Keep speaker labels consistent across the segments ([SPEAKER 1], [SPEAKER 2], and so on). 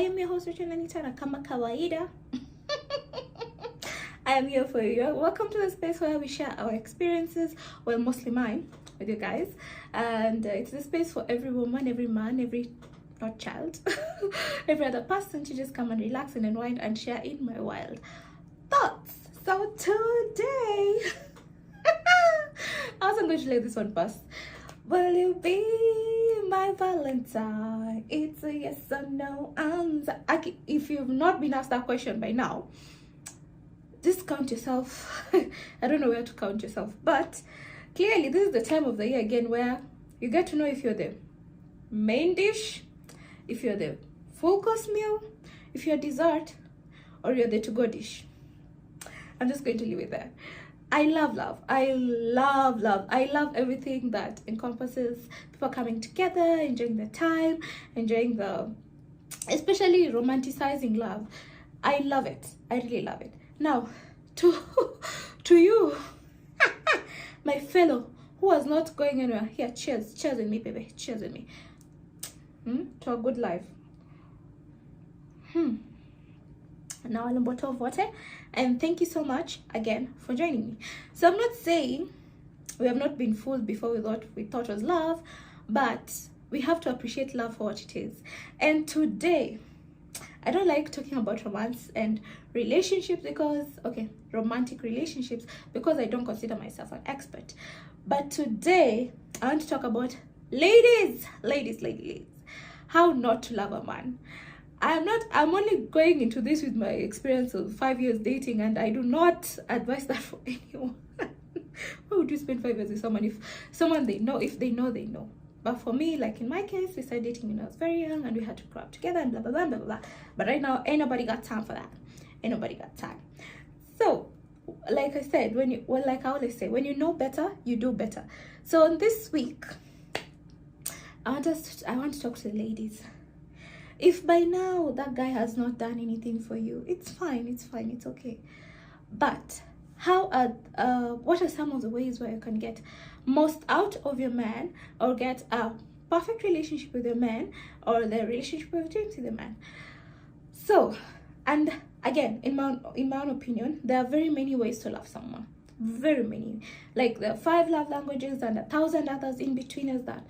[SPEAKER 1] I am your host, Rachel Anita, na kama kawaida. I am here for you. Welcome to the space where we share our experiences, well, mostly mine, with you guys. And it's the space for every woman, every man, every not child, every other person to just come and relax and unwind and share in my wild thoughts. So today, I wasn't going to let this one pass. Will you be my Valentine? It's a yes or no answer. If you've not been asked that question by now, just count yourself. I don't know where to count yourself, but clearly this is the time of the year again where you get to know if you're the main dish, if you're the full course meal, if you're dessert, or you're the to-go dish. I'm just going to leave it there. I love love. I love everything that encompasses people coming together, enjoying the time, enjoying especially romanticizing love. I love it. I really love it. Now, to you, my fellow who was not going anywhere, here, cheers with me, baby, cheers with me, to a good life. Now a bottle of water, and thank you so much again for joining me. So I'm not saying we have not been fooled before with what we thought was love, but we have to appreciate love for what it is. And today, I don't like talking about romance and relationships because, romantic relationships, because I don't consider myself an expert. But today, I want to talk about ladies, how not to love a man. I'm only going into this with my experience of 5 years dating, and I do not advise that for anyone. Why would you spend 5 years with someone if they know, they know? But for me, like in my case, we started dating when I was very young and we had to grow up together and blah, blah, blah, blah, blah. But right now, ain't nobody got time for that. Ain't nobody got time. So, like I said, like I always say, when you know better, you do better. So on this week, I want to talk to the ladies. If by now that guy has not done anything for you, it's fine, it's okay. But what are some of the ways where you can get most out of your man, or get a perfect relationship with your man, or the relationship with dreams with your man? So, and again, in my own opinion, there are very many ways to love someone. Very many. Like there are 5 love languages and 1,000 others in between us that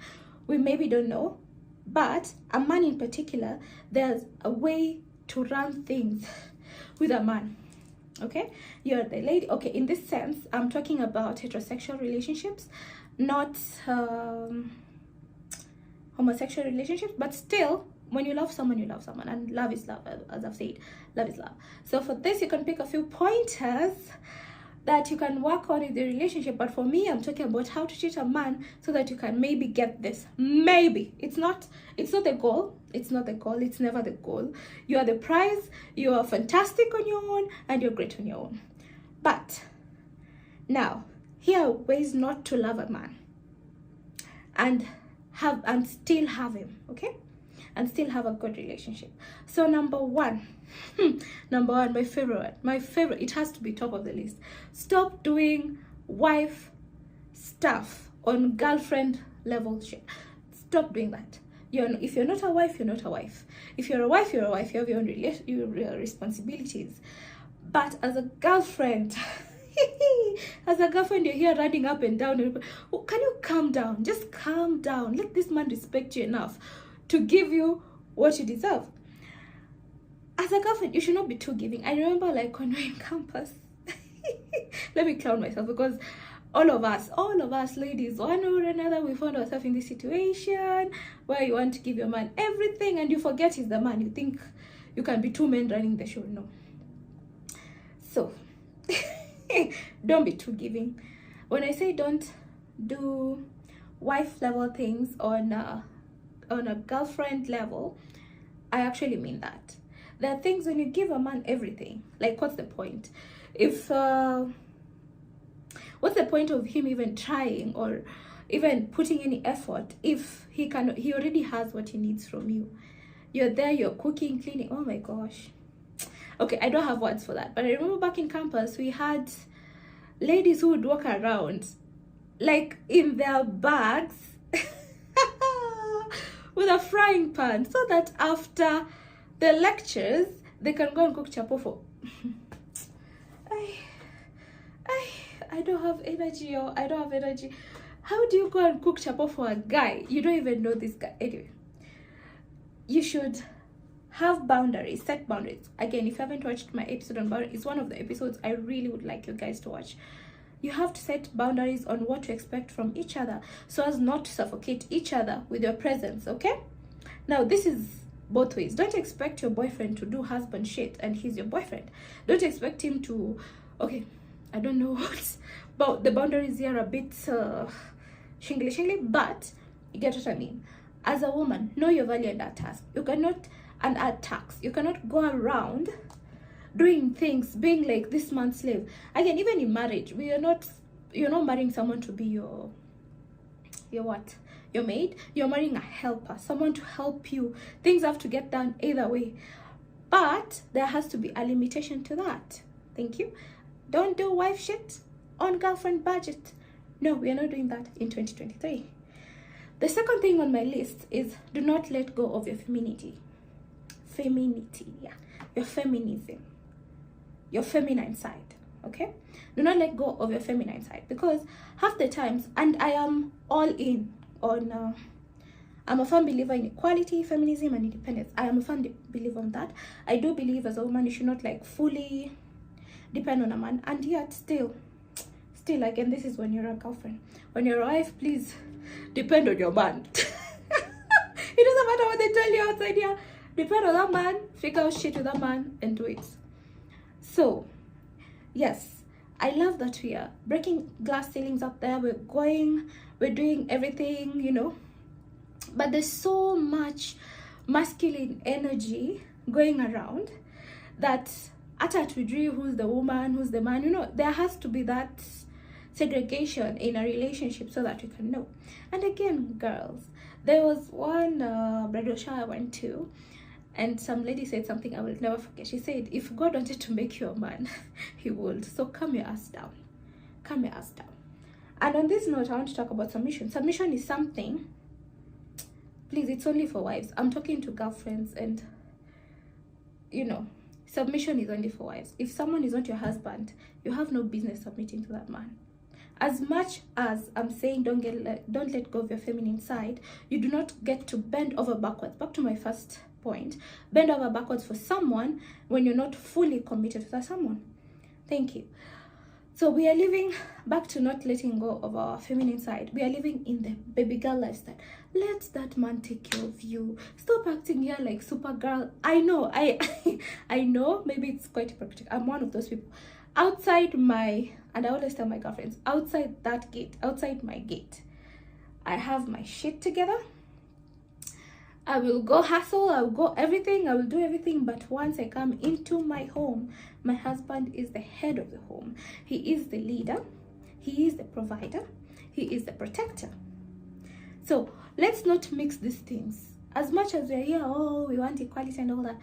[SPEAKER 1] we maybe don't know. But a man in particular, there's a way to run things with a man. Okay, you're the lady. Okay, in this sense, I'm talking about heterosexual relationships, not homosexual relationships. But still, when you love someone, and love is love. As I've said, love is love. So for this, you can pick a few pointers that you can work on in the relationship. But for me, I'm talking about how to treat a man so that you can maybe get this. Maybe. It's not the goal. It's not the goal. It's never the goal. You are the prize. You are fantastic on your own, and you're great on your own. But now, here are ways not to love a man and still have him, okay? And still have a good relationship. So number one, my favorite, it has to be top of the list. Stop doing wife stuff on girlfriend level shit. Stop doing that. If you're not a wife, you're not a wife. If you're a wife, you're a wife. You have your own responsibilities. But as a girlfriend, you're here running up and down. Can you calm down? Just calm down. Let this man respect you enough to give you what you deserve. As a girlfriend, you should not be too giving. I remember, like, when we were in campus, let me clown myself, because all of us ladies, one or another, we found ourselves in this situation where you want to give your man everything and you forget he's the man. You think you can be 2 men running the show. No. So don't be too giving. When I say don't do wife level things on a girlfriend level, I actually mean that. There are things when you give a man everything, like, what's the point? What's the point of him even trying or even putting any effort if he already has what he needs from you? You're there, you're cooking, cleaning. Oh my gosh. Okay, I don't have words for that, but I remember back in campus we had ladies who would walk around like in their bags with a frying pan, so that after the lectures, they can go and cook chapo for. I don't have energy, or I don't have energy. How do you go and cook chapo for a guy? You don't even know this guy. Anyway, you should have boundaries, set boundaries. Again, if you haven't watched my episode on boundaries, it's one of the episodes I really would like you guys to watch. You have to set boundaries on what to expect from each other so as not to suffocate each other with your presence, okay? Now, this is both ways. Don't expect your boyfriend to do husband shit and he's your boyfriend. Don't expect him to, okay, I don't know what, but the boundaries here are a bit shingly, but you get what I mean. As a woman, know your value and add task. You cannot, and add tax. You cannot go around doing things, being like this man's slave. Again, even in marriage, you're not marrying someone to be your what? Your maid. You're marrying a helper, someone to help you. Things have to get done either way. But there has to be a limitation to that. Thank you. Don't do wife shit on girlfriend budget. No, we are not doing that in 2023. The second thing on my list is do not let go of your femininity. Yeah. Your feminism. Your feminine side. Okay? Do not let go of your feminine side, because half the times, and I am all in on I'm a firm believer in equality, feminism, and independence. I am a firm believer on that. I do believe as a woman you should not like fully depend on a man, and yet still again, this is when you're a girlfriend. When you're a wife, please depend on your man. It doesn't matter what they tell you outside here. Depend on that man, figure out shit with that man, and do it. So yes, I love that we are breaking glass ceilings up there. We're doing everything, you know, but there's so much masculine energy going around that at we dream who's the woman, who's the man, you know, there has to be that segregation in a relationship so that you can know. And again, girls, there was one bridal shower I went to, and some lady said something I will never forget. She said, if God wanted to make you a man, he would. So calm your ass down. Calm your ass down. And on this note, I want to talk about submission. Submission is something, please, it's only for wives. I'm talking to girlfriends, and you know, submission is only for wives. If someone is not your husband, you have no business submitting to that man. As much as I'm saying don't let go of your feminine side, you do not get to bend over backwards. Back to my first point, bend over backwards for someone when you're not fully committed to that someone. Thank you. So we are living back to not letting go of our feminine side. We are living in the baby girl lifestyle. Let that man take care of you. Stop acting here like Supergirl. I know, I know, maybe it's quite hypocritical. I'm one of those people. Outside my, and I always tell my girlfriends, outside that gate, outside my gate, I have my shit together. I will go hustle, I will go everything, I will do everything. But once I come into my home, my husband is the head of the home. He is the leader. He is the provider. He is the protector. So let's not mix these things. As much as we're here, oh, we want equality and all that,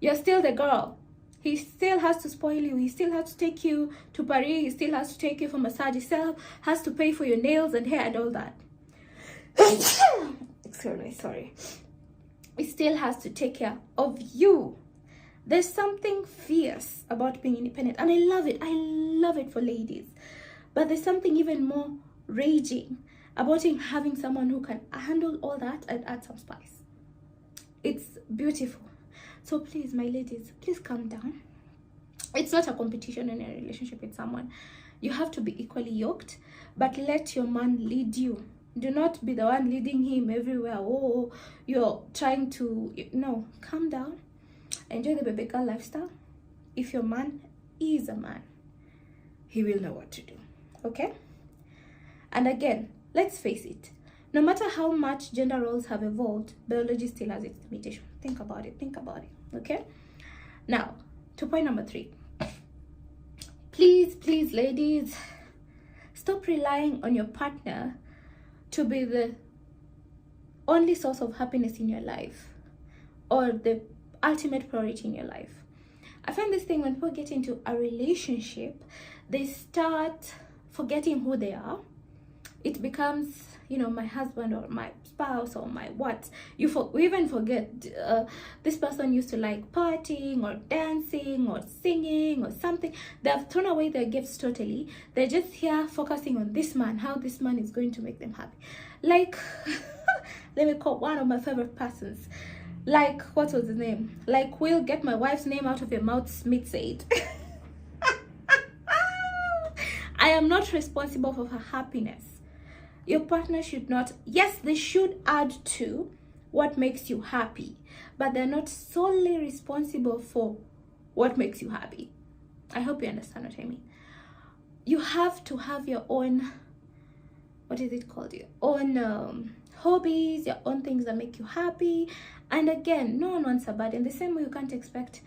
[SPEAKER 1] you're still the girl. He still has to spoil you. He still has to take you to Paris. He still has to take you for massage. He still has to pay for your nails and hair and all that. Excuse me, sorry. He still has to take care of you. There's something fierce about being independent, and I love it. I love it for ladies. But there's something even more raging about having someone who can handle all that and add some spice. It's beautiful. So please, my ladies, please calm down. It's not a competition in a relationship with someone. You have to be equally yoked, but let your man lead you. Do not be the one leading him everywhere. Oh, you're trying to, no, calm down. Enjoy the baby girl lifestyle. If your man is a man, he will know what to do. Okay? And again, let's face it. No matter how much gender roles have evolved, biology still has its limitation. Think about it. Think about it. Okay? Now, to point number 3. Please, ladies, stop relying on your partner to be the only source of happiness in your life or the ultimate priority in your life. I find this thing when people get into a relationship, they start forgetting who they are. it becomes, you know, my husband or my spouse or my what. We even forget this person used to like partying or dancing or singing or something. They have thrown away their gifts totally. They're just here focusing on this man, how this man is going to make them happy. Like, let me call one of my favorite persons. Like, what was his name? Like, "Will, get my wife's name out of your mouth," Smith said. I am not responsible for her happiness. Your partner should not, yes, they should add to what makes you happy, but they're not solely responsible for what makes you happy. I hope you understand what I mean. You have to have your own, what is it called? Your own hobbies, your own things that make you happy. And again, no one wants a burden. The same way you can't expect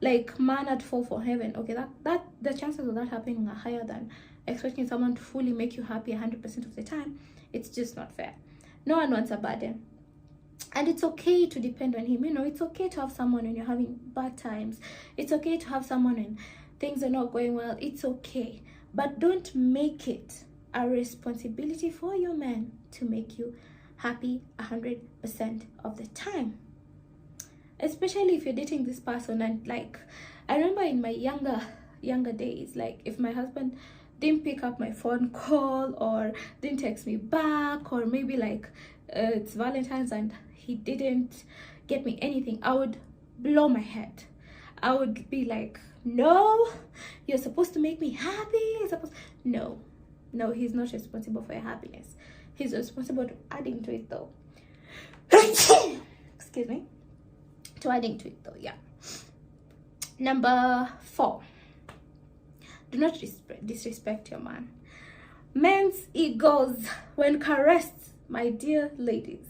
[SPEAKER 1] like manna to fall from heaven. Okay, that the chances of that happening are higher than expecting someone to fully make you happy 100% of the time. It's just not fair. No one wants a burden. And it's okay to depend on him. You know, it's okay to have someone when you're having bad times. It's okay to have someone when things are not going well. It's okay. But don't make it a responsibility for your man to make you happy 100% of the time. Especially if you're dating this person, and like, I remember in my younger days, like if my husband didn't pick up my phone call or didn't text me back, or maybe like it's Valentine's and he didn't get me anything, I would blow my head. I would be like, no, you're supposed to make me happy. No, he's not responsible for your happiness. He's responsible to adding to it though. Excuse me. To adding to it though, yeah. Number 4. Do not disrespect your man. Men's egos, when caressed, my dear ladies,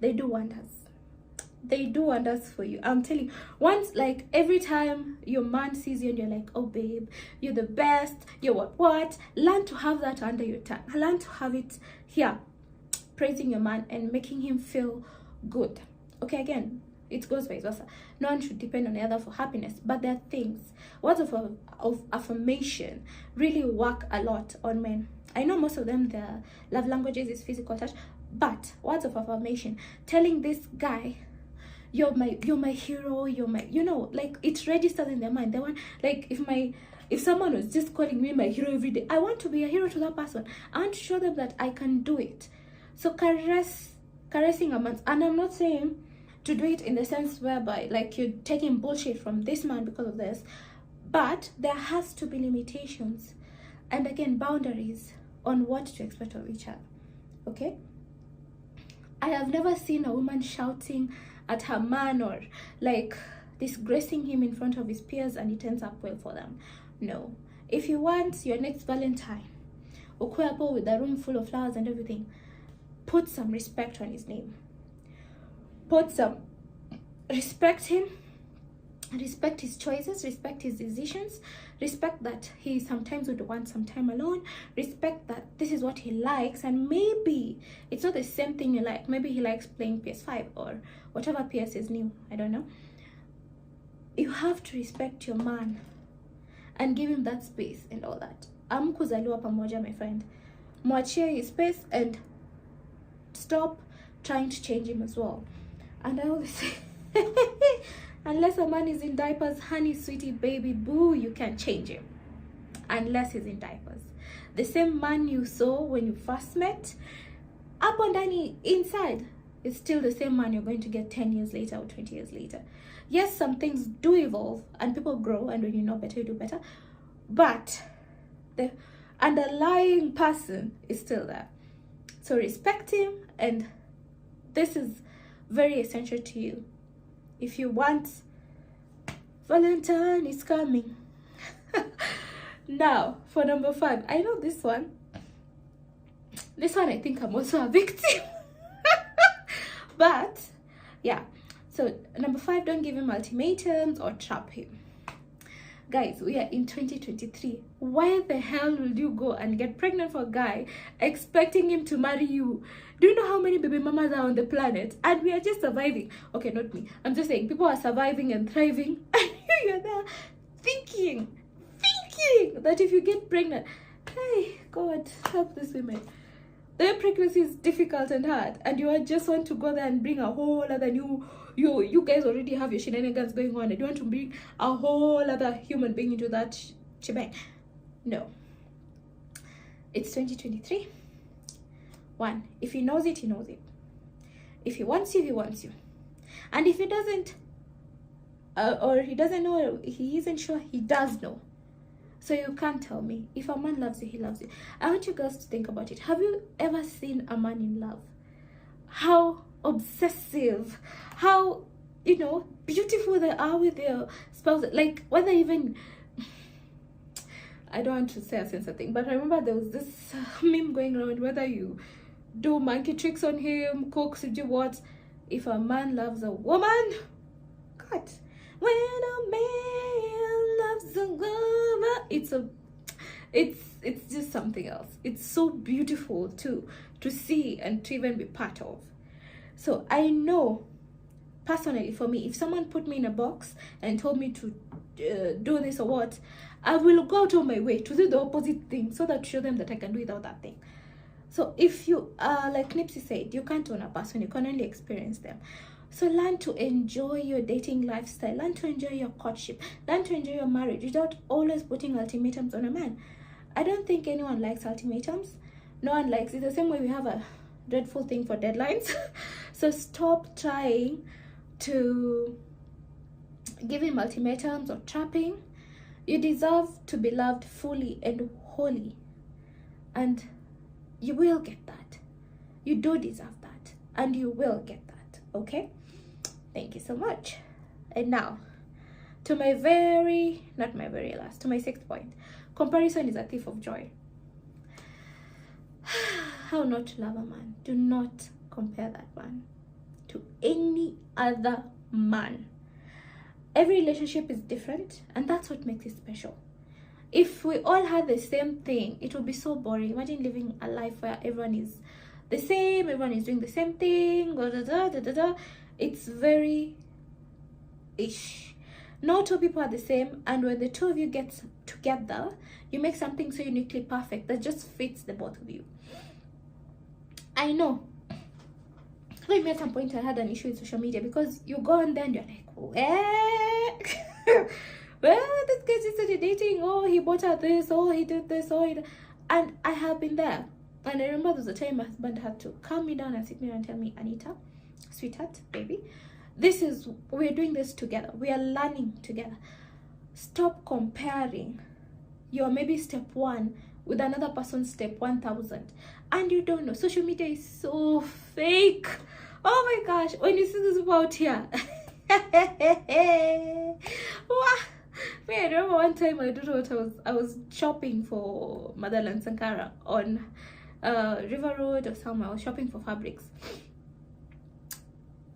[SPEAKER 1] they do wonders. They do wonders for you. I'm telling you. Once, like, every time your man sees you and you're like, oh babe, you're the best, you're what, learn to have that under your tongue. Learn to have it here, praising your man and making him feel good. Okay, again, it goes vice versa. No one should depend on the other for happiness, but there are things. Words of affirmation really work a lot on men. I know most of them, their love languages is physical touch, but words of affirmation, telling this guy, you're my hero, you're my, you know, like it registers in their mind. They want, like, if someone was just calling me my hero every day, I want to be a hero to that person. I want to show them that I can do it. So caressing a man, and I'm not saying to do it in the sense whereby like you're taking bullshit from this man because of this, but there has to be limitations and again boundaries on what to expect of each other. Okay, I have never seen a woman shouting at her man or like disgracing him in front of his peers and it ends up well for them. No, if you want your next Valentine, Okuyapo with a room full of flowers and everything, put some respect on his name. Respect him, respect his choices, respect his decisions, respect that he sometimes would want some time alone, respect that this is what he likes, and maybe it's not the same thing you like. Maybe he likes playing PS5 or whatever PS is new, I don't know. You have to respect your man and give him that space and all that. Amkuzaliwa pamoja, my friend. Mwachie his space and stop trying to change him as well. And I always say, unless a man is in diapers, honey, sweetie, baby, boo, you can't change him. Unless he's in diapers. The same man you saw when you first met, up and down inside, is still the same man you're going to get 10 years later or 20 years later. Yes, some things do evolve and people grow, and when you know better, you do better. But the underlying person is still there. So respect him, and this is very essential to you. If you want, Valentine is coming. Now, for number 5, I know this one. This one, I think I'm also a victim. But, yeah. So, number 5, don't give him ultimatums or trap him. Guys, we are in 2023. Why the hell will you go and get pregnant for a guy expecting him to marry you? Do you know how many baby mamas are on the planet? And we are just surviving. Okay, not me. I'm just saying, people are surviving and thriving. And you're there thinking that if you get pregnant, hey, God, help these women. The pregnancy is difficult and hard, and you just want to go there and bring a whole other new, you guys already have your shenanigans going on, and you want to bring a whole other human being into that shebang. No. It's 2023. One, if he knows it, he knows it. If he wants you, he wants you. And if he doesn't, or he doesn't know, he isn't sure, he does know. So you can't tell me. If a man loves you, he loves you. I want you girls to think about it. Have you ever seen a man in love? How obsessive, how, you know, beautiful they are with their spouse. Like, whether even, I don't want to say a sensitive thing, but I remember there was this meme going around, whether you do monkey tricks on him, cooks, do what. If a man loves a woman, God, when a man loves a woman, it's just something else. It's so beautiful to see and to even be part of. So I know personally, for me, if someone put me in a box and told me to do this or what, I will go out of my way to do the opposite thing, so that to show them that I can do without that thing. So if you like Nipsey said, you can't own a person, you can only experience them. So learn to enjoy your dating lifestyle, learn to enjoy your courtship, learn to enjoy your marriage without always putting ultimatums on a man. I don't think anyone likes ultimatums. No one likes it. The same way we have a dreadful thing for deadlines. So stop trying to give him ultimatums or trapping. You deserve to be loved fully and wholly, and you will get that. You do deserve that, and you will get that. Okay, thank you so much. And now to my sixth point. Comparison is a thief of joy. How not to love a man. Do not compare that man to any other man. Every relationship is different, and that's what makes it special. If we all had the same thing, it would be so boring. Imagine living a life where everyone is the same, everyone is doing the same thing, it's very ish. No two people are the same, and when the two of you get together, you make something so uniquely perfect that just fits the both of you. I know, maybe at some point I had an issue with social media, because you go on there and you're like, well, this guy just started dating, oh, he bought her this, oh, he did this, oh, and I have been there. And I remember there was a time my husband had to calm me down and sit me down and tell me, Anita, sweetheart, baby, we're doing this together, we are learning together. Stop comparing your maybe step 1 with another person's step 1000. And you don't know, social media is so fake. Oh my gosh, when you see this about here. Me, I remember one time I was shopping for Motherland Sankara on River Road or somewhere. I was shopping for fabrics.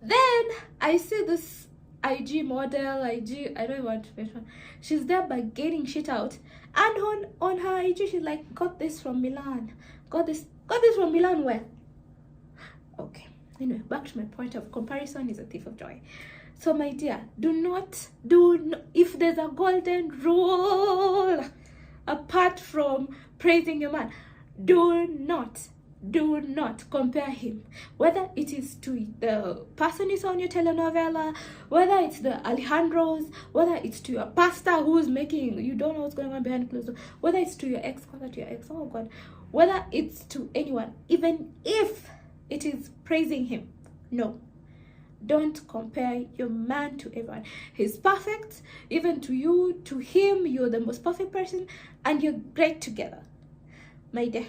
[SPEAKER 1] Then I see this IG model, I don't even want to mention. She's there by getting shit out, and on her IG she's like, got this from Milan. Got this from Milan where? Okay. Anyway, back to my point of comparison is a thief of joy. So my dear, do not, if there's a golden rule apart from praising your man, do not compare him, whether it is to the person you saw on your telenovela, whether it's the Alejandros, whether it's to your pastor who's making, you don't know what's going on behind closed doors, whether it's to your ex, oh God, whether it's to anyone, even if it is praising him. No, don't compare your man to everyone. He's perfect, even to you, to him, you're the most perfect person, and you're great together. My dear,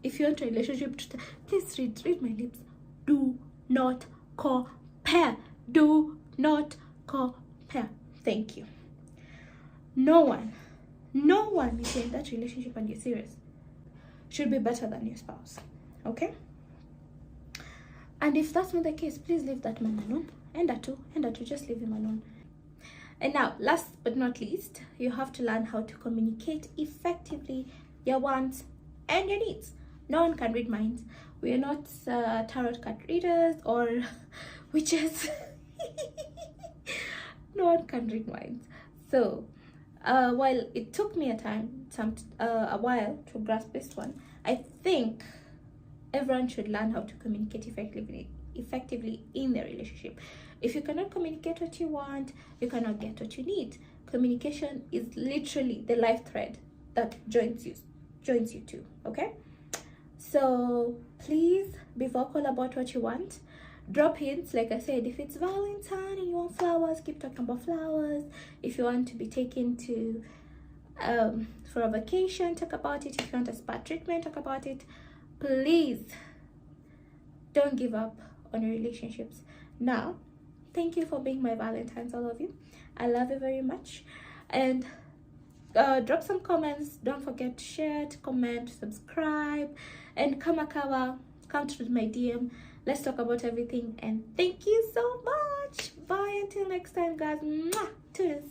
[SPEAKER 1] if you want a relationship, please read my lips. Do not compare. Do not compare. Thank you. No one is in that relationship, and you're serious, should be better than your spouse. Okay? And if that's not the case, please leave that man alone. And that too, just leave him alone. And now, last but not least, you have to learn how to communicate effectively your wants and your needs. No one can read minds. We are not tarot card readers or witches. No one can read minds. So, while it took me a while to grasp this one, I think everyone should learn how to communicate effectively in their relationship. If you cannot communicate what you want, you cannot get what you need. Communication is literally the life thread that joins you two. Okay, so please be vocal about what you want. Drop hints. Like I said, if it's Valentine and you want flowers, keep talking about flowers. If you want to be taken to for a vacation, talk about it. If you want a spa treatment, talk about it. Please don't give up on your relationships. Now, thank you for being my Valentines, all of you. I love you very much. And drop some comments. Don't forget to share, to comment, to subscribe, and come to my DM. Let's talk about everything. And thank you so much. Bye until next time, guys. Mwah! Toodles.